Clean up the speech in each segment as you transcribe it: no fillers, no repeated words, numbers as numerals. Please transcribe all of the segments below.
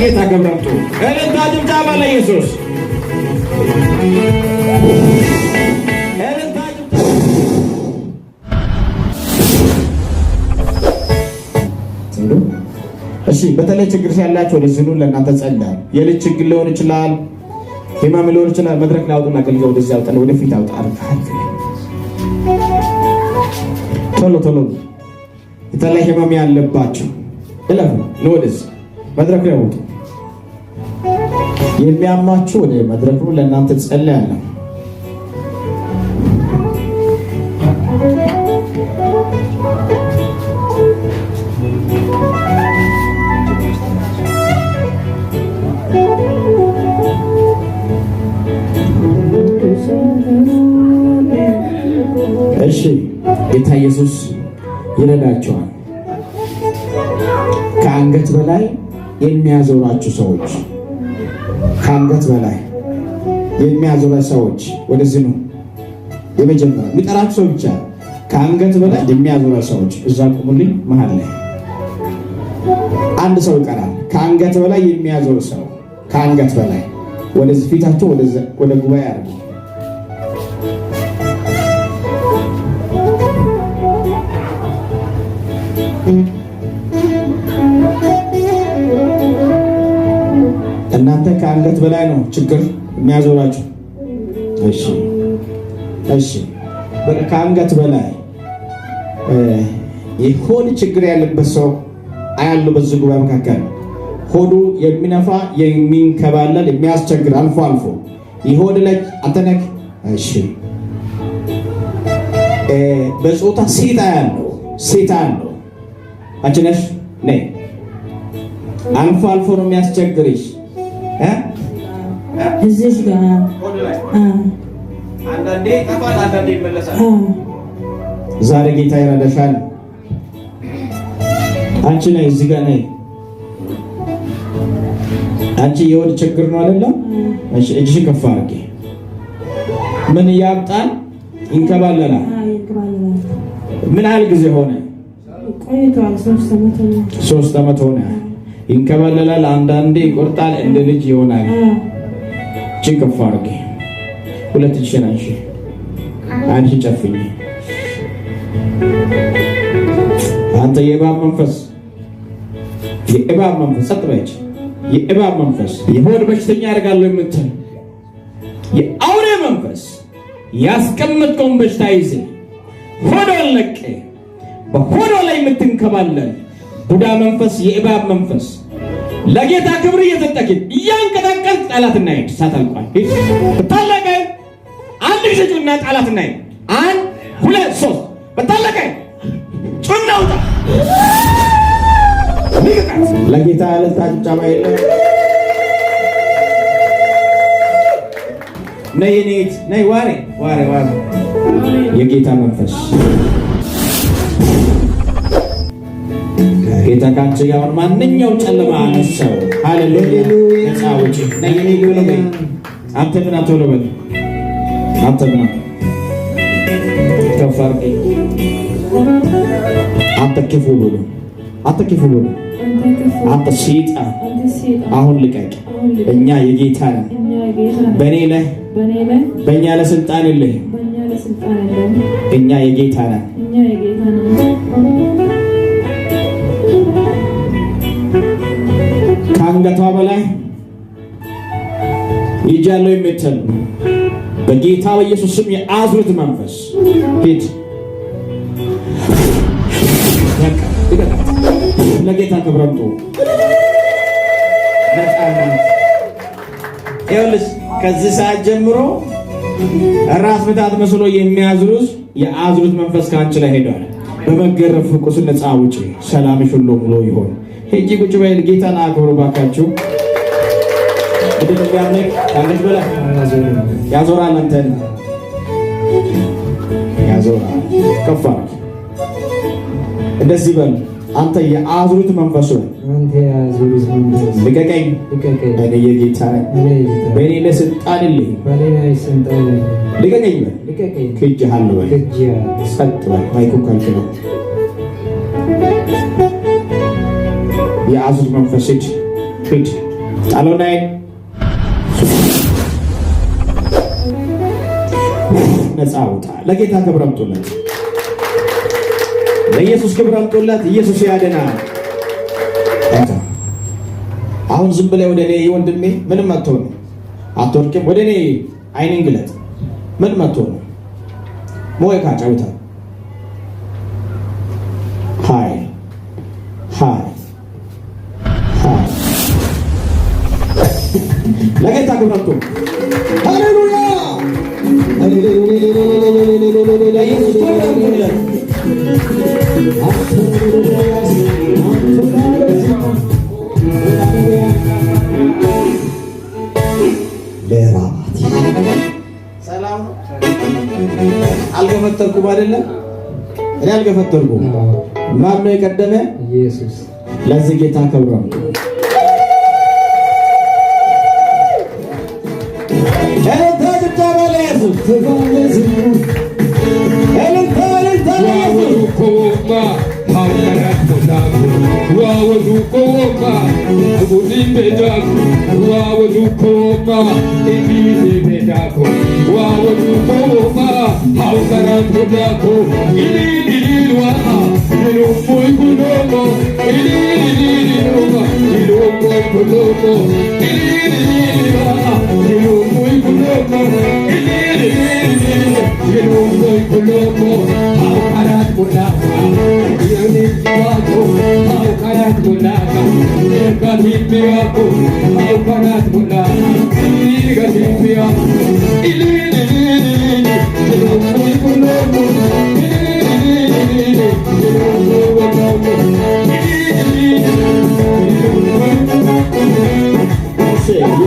ለጌታ ገብረቱ እልልታ ጭብጨባ ለኢየሱስ። እሺ በተለይ ችግር ያላችሁ ወደዚህ ኑ። ለእናንተ ጸልያለሁ። የልጅ ችግር ሊሆን ይችላል፣ ህመም ሊሆን ይችላል። መድረክ ላይ አውጡና አገልጋዩ ወደዚህ አውጣ፣ ወደፊት አውጣ። ቶሎ ቶሎ የተለየ ህመም ያለባችሁ እለፉ። ነው ወደዚህ መድረክ ላይ አውጡ። የሚያማችሁ ወደ መድረኩ ለእናንተ ጸልያለሁ። እሺ ጌታ ኢየሱስ ይረዳቸዋል። ከአንገት በላይ የሚያዞራችሁ ሰዎች፣ ከአንገት በላይ የሚያዞራችሁ ሰዎች ወደዚህ ነው። የመጀመሪያ የሚጠራችሁ ሰው ብቻ ከአንገት በላይ የሚያዞራችሁ ሰዎች እዛ ቁሙልኝ። መሀል ላይ አንድ ሰው ይቀራል። ከአንገት በላይ የሚያዞር ሰው፣ ከአንገት በላይ ወደዚህ ፊታቸው ወደ ጉባኤ አድርጉ። እናንተ ከአንገት በላይ ነው ችግር የሚያዞራችሁ። እሺ እሺ፣ በቃ ከአንገት በላይ የሆድ ችግር ያለበት ሰው አያሉ። በዚህ ጉባኤ መካከል ሆዱ የሚነፋ የሚንከባለል የሚያስቸግር አልፎ አልፎ የሆድ ላይ አተነክ። እሺ፣ በጾታ ሴት አያለው፣ ሴት አያለው። አንቺ ነሽ ነይ። አልፎ አልፎ ነው የሚያስቸግርሽ። እዚህ ጋር አንዳንዴ ጠፋል፣ አንዳንዴ ይመለሳል። ዛሬ ጌታ ይረዳሻል። አንቺ ነይ፣ እዚህ ጋር ነይ። አንቺ የሆድ ችግር ነው አይደለም? እሺ፣ እጅሽ ከፍ አድርጊ። ምን ያብጣል? ይንከባለላል። ምን ያህል ጊዜ ሆነ? ቆይቷል። 3 ዓመት ሆነ። ይንከባለላል፣ አንዳንዴ ይቆርጣል፣ እንደ ልጅ ይሆናል። እጅን ከፍ አድርጊ። ሁለት እጅሽን አንሺ፣ አንቺ ጨፍኝ። አንተ የእባብ መንፈስ፣ የእባብ መንፈስ ጸጥ በይ። የእባብ መንፈስ፣ የሆድ በሽተኛ አደርጋለሁ የምትል የአውሬ መንፈስ ያስቀመጥከውን በሽታ ይዘህ ሆዷን ለቀህ በሆዷ ላይ የምትንከባለል ቡዳ መንፈስ፣ የእባብ መንፈስ ለጌታ ክብር እየሰጠክን እያንቀጠቀጥ ጠላትና ሄድ። ሳታልቋል በታላቀ አንድ ጊዜ ጩና ጠላትና ሄድ። 1 2 3 በታላቀ ጩና ውጣ። ለጌታ ያለታ ጭብጨባ የለም። ነይ ነይ ነይ። ዋሬ ዋሬ ዋሬ የጌታ መንፈስ ጌታ ካንቺ ጋር ማንኛው ጨለማ አነሳው። ሃሌሉያ ነፃውጪ ነይ ነይ ነይ። አንተ ምን አትወለበል? አንተ ምን ከፈርቂ? አንተ ክፉ ብሎ፣ አንተ ክፉ ብሎ፣ አንተ ሰይጣን አሁን ልቀቅ። እኛ የጌታ ነን። በእኔ ላይ በእኛ ላይ ስልጣን የለህም። እኛ የጌታ ነን። ከአንገቷ በላይ ይጃለው የምትል በጌታ በኢየሱስ ስም የአዙሪት መንፈስ ሂድ። ለጌታ ክብረምጡ ይኸውልሽ፣ ከዚህ ሰዓት ጀምሮ ራስ ምታት መስሎ የሚያዝሩት የአዙሪት መንፈስ ከአንቺ ላይ ሄዷል። በመገረፍ ቁስል ነፃ ውጪ። ሰላምሽ ሁሉ ሙሉ ይሆን። ሄጂ ቁጭ በይ። ጌታን አክብሩ ባካችሁ። እንዴት ያምልክ ካለች በላ ያዞራል። አንተን ያዞራል። ከፋ እንደዚህ በል። አንተ የአዙሪት መንፈስ ወይ አንተ የአዙሪት መንፈስ ልቀቀኝ። እኔ የጌታ ነኝ። በእኔ ላይ ስልጣን የለኝም። በእኔ ላይ ስልጣን የለኝም። ልቀቀኝ በል። ልቀቀኝ። ክጄሃለሁ በል። ጸጥ በል። ማይኩን ከልክለው። የአዙሪት መንፈስ ሂድ ሂድ ጣሎናይ ነፃ አውጣ። ለጌታ ክብር አምጡለት፣ ለኢየሱስ ክብር አምጡለት። ኢየሱስ ያድናል። አሁን ዝም ብለህ ወደ እኔ ወንድሜ፣ ምንም አትሆን፣ አትወርቅም። ወደ እኔ አይኔን ግለጥ። ምንም አትሆን። ሞይ ካጫውታ ሃይ ሃይ ሃይ ለጌታ ክብር አምጡ። ሃሌሉያ ሰላም አልገፈተርኩም አይደለም። እኔ አልገፈተርኩም። ማን ነው የቀደመ? ኢየሱስ። ለዚህ ጌታ ክብር ነው።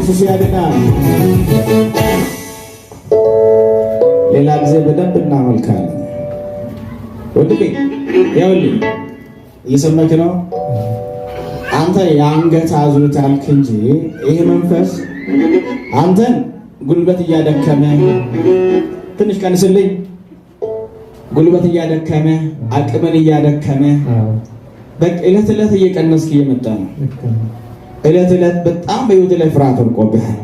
ኢየሱስ ያድናል። ሌላ ጊዜ በደንብ እናመልካለን። ወንድሜ ይኸውልህ፣ እየሰማክ ነው። አንተ የአንገት አዙሪት አልክ እንጂ ይሄ መንፈስ አንተን ጉልበት እያደከመ፣ ትንሽ ቀንስልኝ፣ ጉልበት እያደከመ፣ አቅምን እያደከመ፣ በቃ ዕለት ዕለት እየቀነስክ እየመጣ ነው። ዕለት ዕለት በጣም በህይወት ላይ ፍርሃት ወድቆብሃል።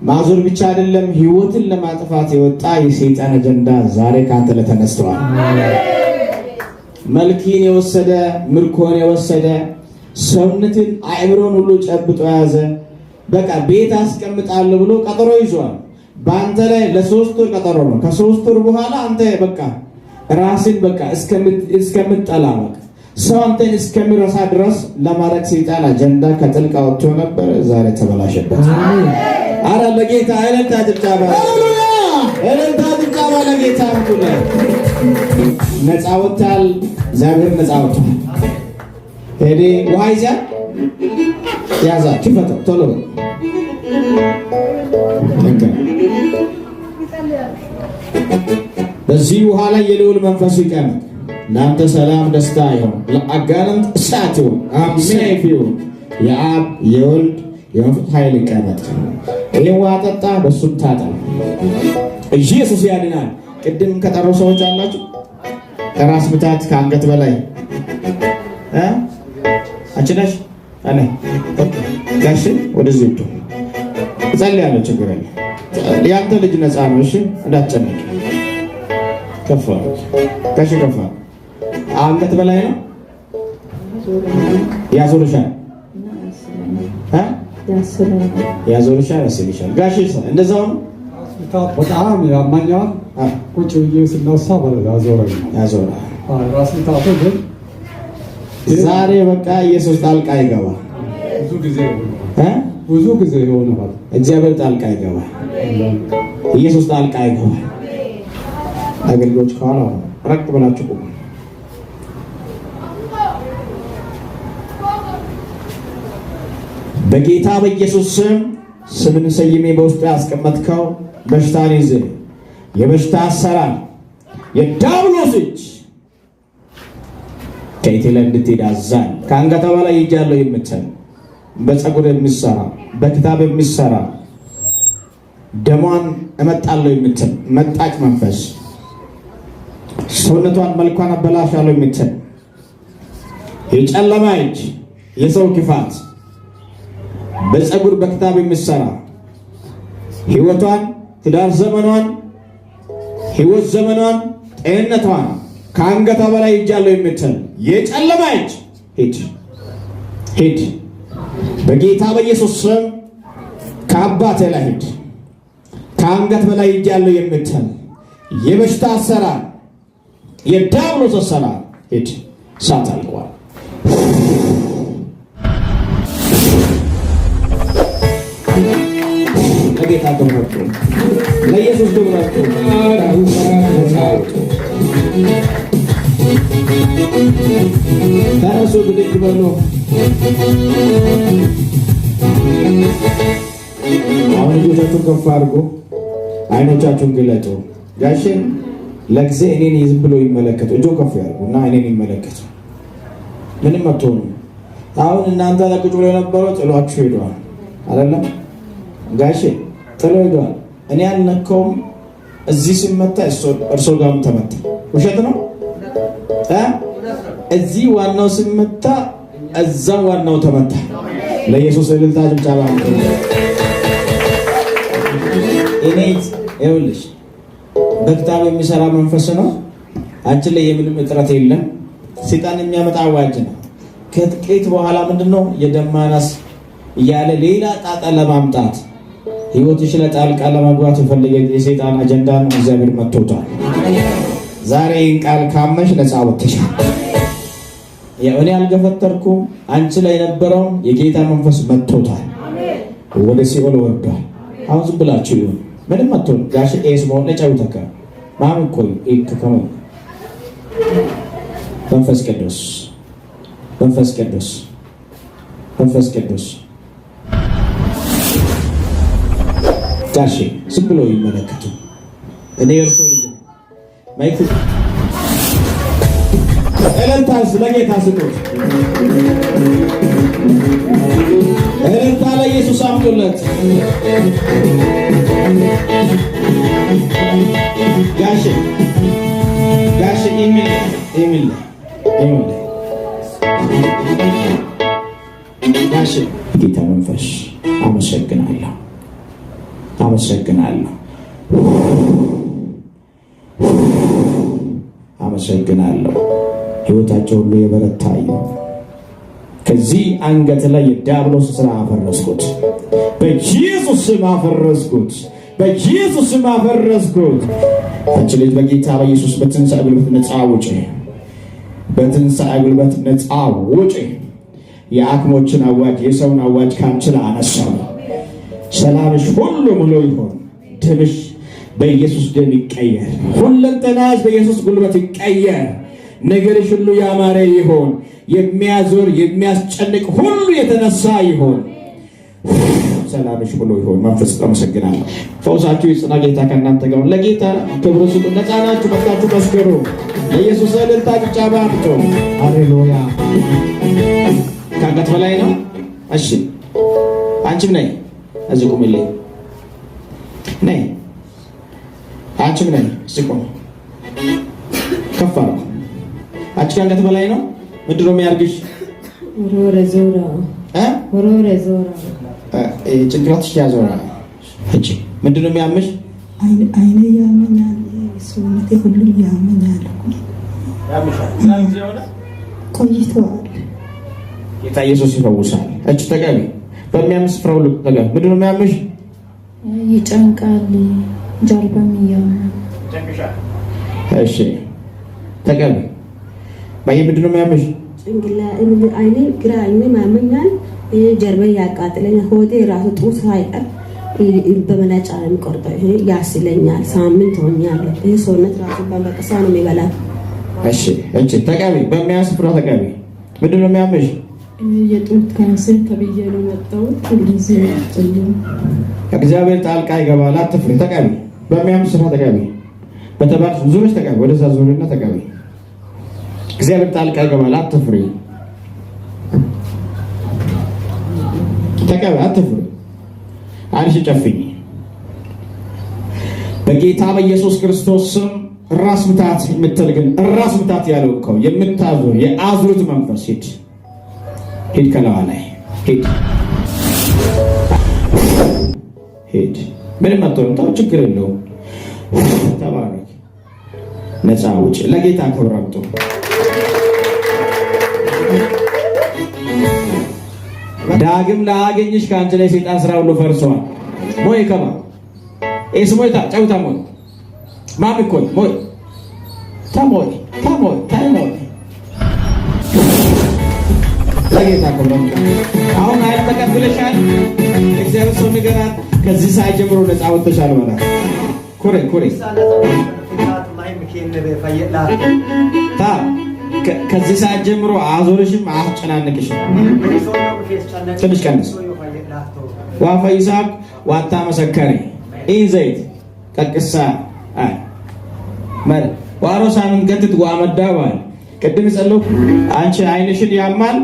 ማዞር ብቻ አይደለም፣ ህይወትን ለማጥፋት የወጣ የሰይጣን አጀንዳ ዛሬ ካንተ ላይ ተነስተዋል። መልክን የወሰደ፣ ምርኮን የወሰደ፣ ሰውነትን አእምሮን ሁሉ ጨብጦ የያዘ፣ በቃ ቤት አስቀምጣለሁ ብሎ ቀጠሮ ይዟል በአንተ ላይ። ለ3 ወር ቀጠሮ ነው። ከ3 ወር በኋላ አንተ በቃ ራስን በቃ እስከምትጠላ በቃ ሰው አንተን እስከሚረሳ ድረስ ለማድረግ ሰይጣን አጀንዳ ከጥልቅ ወጥቶ ነበር። ዛሬ ተበላሸበት። አረ ለጌታ እልልታ ጭብጨባ! ሃሌሉያ! እልልታ ጭብጨባ ለጌታ አምጡለ። ነፃ ወጥቷል። እግዚአብሔር ነፃ ወጥቷል። ሄዴ ውሃ ይዘህ ያዛ ክፈተው ቶሎ በዚህ ውሃ ላይ የልዑል መንፈስ ይቀመጥ። ለአንተ ሰላም ደስታ ይሁን፣ ለአጋንንት እሳት ይሁን። አሜን ይሁን። የአብ የወልድ የመንፈስ ኃይል ይቀመጥ። ይህን ውሃ ጠጣ፣ በሱም ታጠብ። ኢየሱስ ያድናል። ቅድም ከጠሩ ሰዎች አላችሁ። ከራስ ምታት ከአንገት በላይ አንቺ ነሽ አለ ጋሽ ወደዚህ ወጥቶ ጸልያለሁ። ችግር የለም። ያንተ ልጅ ነፃ ነው። እሺ እንዳትጨነቂ። ከፋ ጋሽ ከፋ አንገት በላይ ነው ያዞርሻል ያዞርሻል ያስልሻል። ጋሽ እንደዛው ነው። በጣም ያማኛል። ቁጭ ብዬ ስነሳ ያዞራል። ራስ ምታቱ ግን ዛሬ በቃ ኢየሱስ ጣልቃ ይገባ። ብዙ ጊዜ ይሆናል። እግዚአብሔር ጣልቃ ይገባ። ኢየሱስ ጣልቃ ይገባ። አገልጋዮች ከኋላ ረቅ ብላችሁ ቁሙ። በጌታ በኢየሱስ ስም ስምን ሰይሜ በውስጡ ያስቀመጥከው በሽታን ይዘ የበሽታ አሰራር የዲያብሎስ እጅ ከኢቴ ላይ እንድትሄድ አዛኝ። ከአንገቷ በላይ ይጃለው የምትል በፀጉር የሚሰራ በክታብ የሚሰራ ደሟን እመጣለሁ የምትል መጣጭ መንፈስ ሰውነቷን መልኳን አበላሻለሁ የምትል የጨለማ እጅ የሰው ክፋት በፀጉር በክታብ የምትሰራ ህይወቷን፣ ትዳር ዘመኗን፣ ህይወት ዘመኗን፣ ጤንነቷን ከአንገቷ በላይ ይጃለው የምትል የጨለማ እጅ ሂድ በጌታ በኢየሱስ ስም ከአባቴ ላይ ሂድ። ከአንገት በላይ ይጃለው የምትል የበሽታ አሰራር፣ የዲያብሎስ አሰራር ሂድ። እሳት አልቋል። ለጌታ ተመርጡ፣ ለኢየሱስ ተመርጡ። ተነሱ፣ ብድግ በሉ። አሁን እጆቻችሁን ከፍ አድርጉ፣ አይኖቻችሁን ግለጡ። ጋሼን ለጊዜ እኔን ዝም ብሎ ይመለከቱ። እጆን ከፍ ያድርጉና እኔን ይመለከቱ። ምንም አትሆኑ። አሁን እናንተ ለቁጭ ብሎ የነበረው ጥሏችሁ ሄደዋል አይደለም? ጋሼ ጥሎ ሄደዋል። እኔ አልነካውም። እዚህ ሲመታ እርሶ ጋርም ተመታ። ውሸት ነው። እዚህ ዋናው ሲመታ እዛ ዋናው ተመታ። ለኢየሱስ እልልታ ጭብጨባ። እኔ ይኸውልሽ በክታብ የሚሰራ መንፈስ ነው። አንቺ ላይ የምንም እጥረት የለም። ሰይጣን የሚያመጣ አዋጅ ነው። ከጥቂት በኋላ ምንድነው የደም ማነስ እያለ ሌላ ጣጣ ለማምጣት ህይወትሽ ላይ ጣልቃ ለመግባት የፈለገ የሰይጣን አጀንዳን እግዚአብሔር መጥቶታል። ዛሬ ቃል ካመሽ ነፃ ወጥተሻል። እኔ አልገፈተርኩም። አንቺ ላይ የነበረውን የጌታ መንፈስ መጥቶታል። ወደ ሲኦል ወርዷል። አሁን ዝም ብላችሁ ይሁን ምንም አትሆን። ጋሽ ኤስ ሞን ለጫውተካ ማም ኮይ ይከከሙ መንፈስ ቅዱስ መንፈስ ቅዱስ መንፈስ ቅዱስ ጋሽ ዝም ብሎ ይመለከቱ። እኔ እርሶ ልጅ ማይክ እልልታስ ለጌታ ስጡት። እልልታ ለኢየሱስ አምጡለት። ጋሽ ኢሚል ጋሽ ጌታ መንፈስ አመሰግናለሁ። ህይወታቸው ሁሉ የበረታ ይሁን። ከዚህ አንገት ላይ የዲያብሎስ ስራ አፈረስኩት። በኢየሱስ ስም አፈረስኩት። አንቺ ልጅ በጌታ በኢየሱስ በትንሣኤ ጉልበት ነፃ ውጪ። የአክሞችን አዋጅ፣ የሰውን አዋጅ ካንቺ ላይ አነሳው። ሰላምሽ ሁሉ ሙሉ ይሁን። ደምሽ በኢየሱስ ደም ይቀየር። ሁለንተናሽ በኢየሱስ ጉልበት ይቀየር። ነገርሽ ሁሉ ያማረ ይሁን። የሚያዞር የሚያስጨንቅ ሁሉ የተነሳ ይሁን። ሰላምሽ ሁሉ ይሁን። መንፈስ አመሰግናለሁ። ፈውሳችሁ ይጽና። ጌታ ከእናንተ ጋር። ለጌታ ክብር ስጡ። ነፃ ናችሁ። መጣችሁ መስክሩ። ለኢየሱስ እልልታ ጭብጨባ አምጡ። ሃሌሉያ። ከአንገት በላይ ነው። እሺ አንቺም ነይ። እዚህ ቁምልኝ። ነይ አንቺም ነይ። እዚህ ቁም። ከፍ አድርጉ። አንቺ ከአንገት በላይ ነው። ምንድን ነው የሚያርግሽ? ወሮረ ዞራ ጭንቅላትሽ ያዞራ። እቺ ምንድን ነው የሚያምሽ? አይኔ ያመኛል፣ ሰውነቴ ሁሉ ያመኛል። ቆይቷል። ጌታ ኢየሱስ ይፈውሳል። እቺ ተቀቢ። በሚያምስ ስፍራ ሁሉ ተቀቢ። ምንድን ነው የሚያምሽ? ይጨንቃል፣ ጀርባም ያመኛል። እሺ ተቀቢ። ምንድን ነው የሚያምሽ? አይኔ ግራ አይኔ ያመኛል፣ ጀርባ ያቃጥለኛል። ሆዴ ራሱ ጡት ሳይቀር በመላጫ ነው የሚቆርጠው። ያስለኛል። ሳምንት ሆኛለሁ። ሰውነት ራሱ በመቀሳ ነው የሚበላው። እሺ ተቀቢ። በሚያምስ ስፍራ ተቀቢ። ምንድን ነው የሚያምሽ? የጡት ካንሰር ተብዬ ነው የመጣሁት። እንደዚህ ነው። እግዚአብሔር ጣልቃ ይገባል። አትፍሪ። ተቀቢ። በሚያምስ ስፍራ ተቀቢ። በተባል ዙሪያሽ ተቀቢ። ወደዛ ዙሪያና ተቀቢ። እግዚአብሔር ጣልቃ ይገባል። አትፍሪ። ተቀቢ። አትፍሪ። አይንሽ ጨፍኝ። በጌታ በኢየሱስ ክርስቶስ ስም ራስ ምታት የምትል ግን ራስ ምታት ያለው እኮ የምታዞር የአዙሪት መንፈስ ሂድ ከለዋ ላይ ሂድ። ሂድ። ምንም አትሆንም። ተው፣ ችግር የለውም። ተባረክ። ነፃ ውጭ። ለጌታ ክብር አምጡ። ዳግም ላገኝሽ ከአንቺ ላይ ሰይጣን ስራ ሁሉ ፈርሷል። ሞይ ከማ ኤስሞይታ ጨውታ ሞይ ማብኮይ ሞይ ታሞይ ታሞይ ለጌታ ክብር አምጡ። አሁን ኃይል ተቀብለሻል። እግዚአብሔር ሰው ንገራት። ከዚህ ሰዓት ጀምሮ ነፃ ወጥተሻል ማለት ኮሬ ታ ከዚህ ሰዓት ጀምሮ አዞርሽም አያስጨናንቅሽም። ትንሽ ቀንስ። ዋፈይሳብ ዋታ መሰከሪ ይህ ዘይት ቀቅሳ መር ዋሮ ሳምንት ገትት ዋመዳባል ቅድም ጸለው አንቺ አይንሽን ያማል።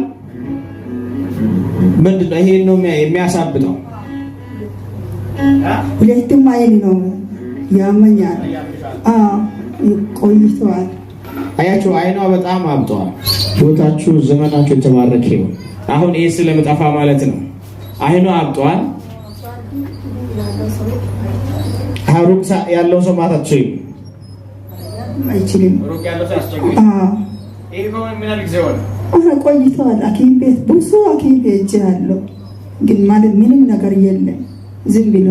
ምንድነው ይሄን ነው የሚያሳብጠው? ሁለቱም አይን ነው ያመኛል። ቆይቷል። አያችሁ፣ አይኗ በጣም አብጧል። ህይወታችሁ ዘመናችሁ የተባረከ ይሁን። አሁን ይሄ ስለመጣፋ ማለት ነው። አይኗ አብጧል። ሩቅ ያለው ሰው ማታችሁ አይችልም። ሩቅ ያለው ሰው ያስቸግር። ይሄ ከሆነ ምን ያህል ጊዜ ሆነ? ቆይቷል። ሐኪም ቤት ብዙ ሐኪም ቤት ያለው ግን ማለት ምንም ነገር የለም። ዝም ብሎ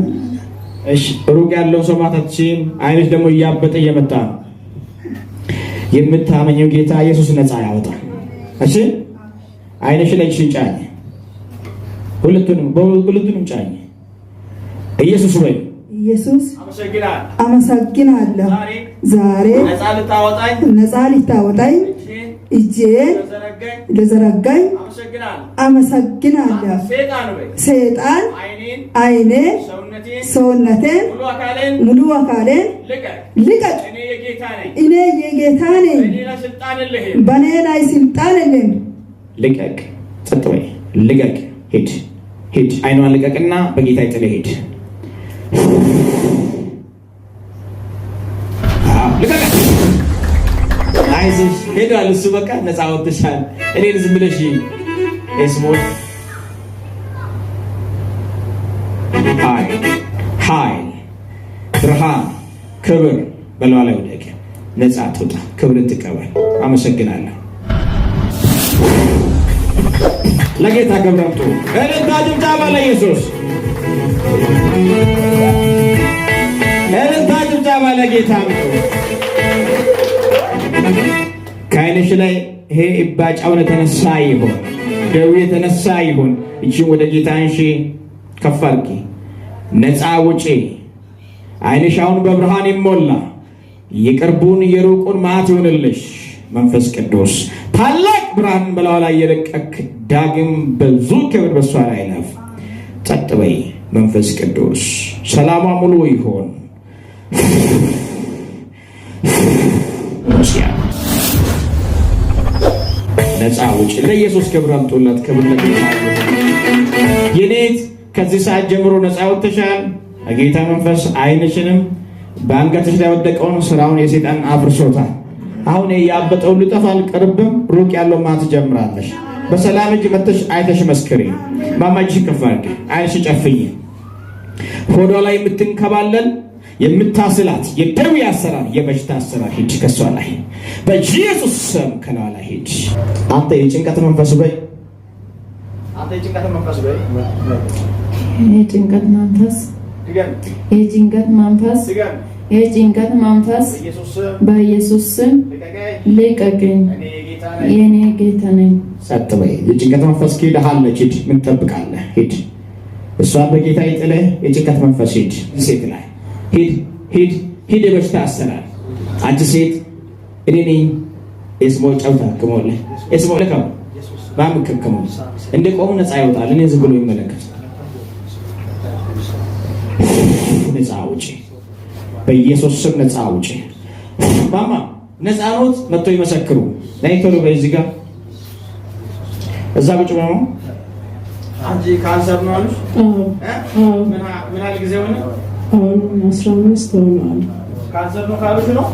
እሺ። ሩቅ ያለው ሰው ማታችሁ፣ አይንሽ ደግሞ እያበጠ እየመጣ ነው። የምታመኘው ጌታ ኢየሱስ ነፃ ያወጣል። እሺ፣ አይንሽ ላይ ጫኝ፣ ሁለቱንም ጫኝ። ኢየሱስ ወይ ኢየሱስ አመሰግናለሁ። ዛሬ ነፃ ልታወጣኝ እጄን ለዘረጋኝ አመሰግናለሁ። ሰይጣን አይኔን፣ ሰውነቴን፣ ሙሉ አካሌን ልቀቅ። እኔ የጌታ ነኝ። በእኔ ላይ ስልጣን የለም። ልቀቅ። ጸጥ በይ። ልቀቅ። ሂድ። አይኗን ልቀቅና በጌታ ይጥልህ። ሂድ። ልቀቅ። አይዞሽ፣ ሄዷል እሱ። በቃ ነፃ ወጥተሻል። እኔን ዝም ብለሽ ኤስሞት ኃይል፣ ብርሃን፣ ክብር በለዋ ላይ ወደቀ። ነፃ ትውጣ። ክብርን ትቀበል። አመሰግናለሁ። ለጌታ ክብር አምጡ። እልልታ ጭብጨባ ለኢየሱስ። እልልታ ጭብጨባ ለጌታ አምጡ። ከዓይንሽ ላይ ይሄ እባጫውን የተነሳ ይሁን፣ ደዌ የተነሳ ይሁን። እቺን ወደ ጌታ አንሺ፣ ከፍ አድርጊ። ነፃ ውጪ። ዓይንሽ አሁን በብርሃን ይሞላ። የቅርቡን የሩቁን መዓት ይሆንልሽ። መንፈስ ቅዱስ ታላቅ ብርሃን በላዋ ላይ የለቀክ ዳግም ብዙ ክብር በሷ ላይ ለፍ። ጸጥ በይ። መንፈስ ቅዱስ ሰላሟ ሙሉ ይሆን። ነፃ ውጪ። ለኢየሱስ ክብር አምጡለት። ክብር ለጌታ። የኔት ከዚህ ሰዓት ጀምሮ ነፃ ወጥተሻል። ጌታ መንፈስ ዓይንሽንም በአንገትሽ ላይ ወደቀውን ስራውን የሰይጣን አፍርሶታል። አሁን ያበጠው ሊጠፋል። ቅርብም ሩቅ ያለው ማት ጀምራለሽ። በሰላም እጅ መተሽ አይተሽ መስክሪ። ማማጅሽ ከፍ አድርጊ። ዓይንሽን ጨፍኝ። ሆዷ ላይ የምትንከባለል የምታስላት የደዌ አሰራር የበሽታ አሰራር ሂድ ከሷ ላይ በኢየሱስ ስም ከላዋ ላይ ሂድ። አንተ የጭንቀት መንፈስ በይ። የጭንቀት መንፈስ በኢየሱስ ስም ልቀቀኝ። የኔ ጌታ ነኝ። ጸጥ በይ። የጭንቀት መንፈስ ከሄደሃለች። ሂድ። ምን ትጠብቃለህ? ሂድ። እሷን በጌታ ይጥልህ። የጭንቀት መንፈስ ሂድ። ሴት ላይ ሂድ። የበሽታ አሰራር አንቺ ሴት እኔ ነኝ። እስሞ ጫውታ ከሞለ እስሞ ለካው ባምከከሙ እንደ ቆሙ ነፃ ይወጣል። እኔ ዝም ብሎ ይመለከት። ነፃ ውጪ። በኢየሱስ ስም ነፃ ውጪ። ማማ ነፃ ኖት። መጥቶ ይመሰክሩ። ናይቶሎ በዚህ ጋር እዛ ቁጭ ነው። አንቺ ካንሰር ነው አሉሽ? ምን ያህል ጊዜ ሆነ? አሁን 15 ሆኗል። ካንሰር ነው ካሉሽ ነው?